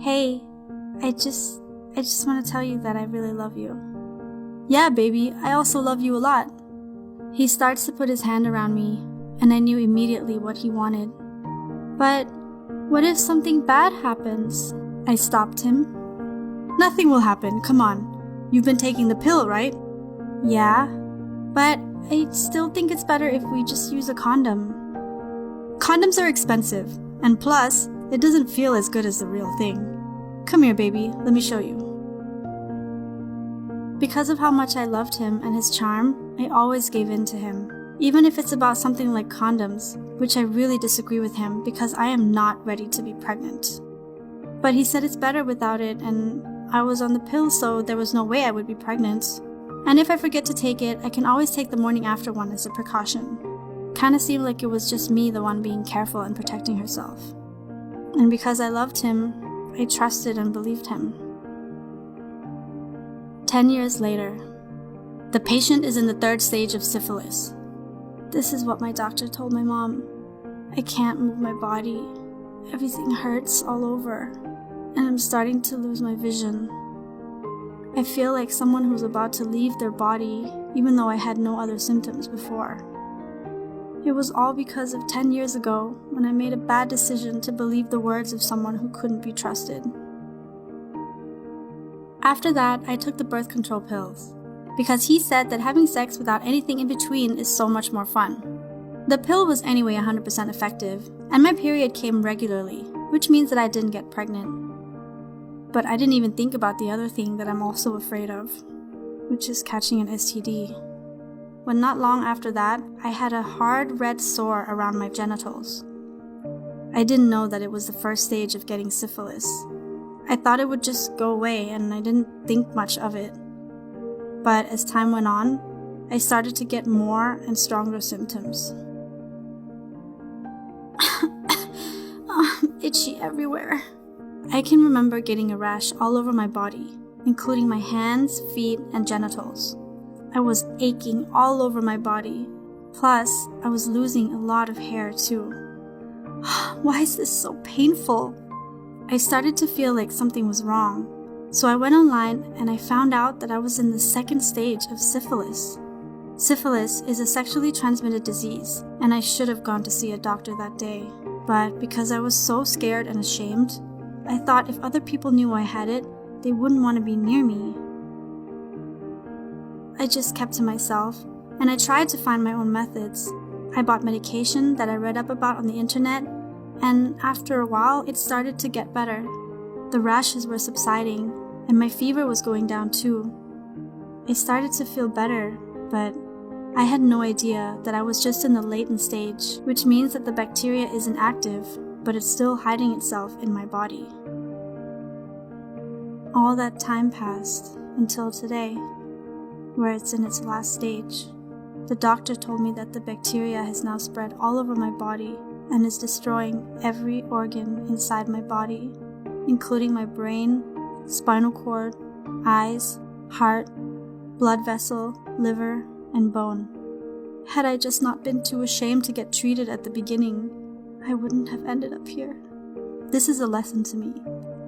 Hey, I just want to tell you that I really love you. Yeah, baby, I also love you a lot. He starts to put his hand around me, and I knew immediately what he wanted. But what if something bad happens? I stopped him. Nothing will happen, come on. You've been taking the pill, right? Yeah, but I still think it's better if we just use a condom. Condoms are expensive, and plus, it doesn't feel as good as the real thing. Come here, baby, let me show you. Because of how much I loved him and his charm, I always gave in to him. Even if it's about something like condoms, which I really disagree with him because I am not ready to be pregnant. But he said it's better without it, and I was on the pill, so there was no way I would be pregnant. And if I forget to take it, I can always take the morning after one as a precaution. Kinda seemed like it was just me the one being careful and protecting herself. And because I loved him, I trusted and believed him. 10 years later, the patient is in the 3rd stage of syphilis. This is what my doctor told my mom. I can't move my body. Everything hurts all over, and I'm starting to lose my vision. I feel like someone who's about to leave their body, even though I had no other symptoms before. It was all because of 10 years ago when I made a bad decision to believe the words of someone who couldn't be trusted. After that, I took the birth control pills, because he said that having sex without anything in between is so much more fun. The pill was anyway 100% effective, and my period came regularly, which means that I didn't get pregnant. But I didn't even think about the other thing that I'm also afraid of, which is catching an STD. When not long after that, I had a hard red sore around my genitals. I didn't know that it was the 1st stage of getting syphilis. I thought it would just go away and I didn't think much of it. But as time went on, I started to get more and stronger symptoms. Itchy everywhere. I can remember getting a rash all over my body, including my hands, feet, and genitals. I was aching all over my body. Plus, I was losing a lot of hair too. Why is this so painful? I started to feel like something was wrong. So I went online and I found out that I was in the 2nd stage of syphilis. Syphilis is a sexually transmitted disease, and I should have gone to see a doctor that day. But because I was so scared and ashamed, I thought if other people knew I had it, they wouldn't want to be near me. I just kept to myself, and I tried to find my own methods. I bought medication that I read up about on the internet, and after a while, it started to get better. The rashes were subsiding, and my fever was going down too. I started to feel better, but I had no idea that I was just in the latent stage, which means that the bacteria isn't active, but it's still hiding itself in my body. All that time passed until today, where it's in its last stage. The doctor told me that the bacteria has now spread all over my body and is destroying every organ inside my body, including my brain, spinal cord, eyes, heart, blood vessel, liver, and bone. Had I just not been too ashamed to get treated at the beginning, I wouldn't have ended up here. This is a lesson to me,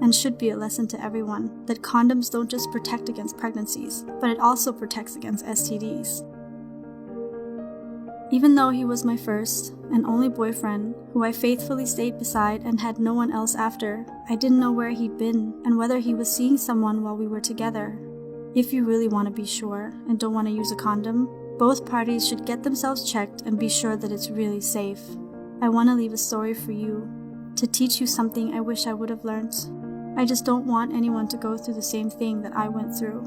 and should be a lesson to everyone, that condoms don't just protect against pregnancies, but it also protects against STDs. Even though he was my first and only boyfriend, who I faithfully stayed beside and had no one else after, I didn't know where he'd been and whether he was seeing someone while we were together. If you really want to be sure and don't want to use a condom, both parties should get themselves checked and be sure that it's really safe. I want to leave a story for you, to teach you something I wish I would have learned. I just don't want anyone to go through the same thing that I went through.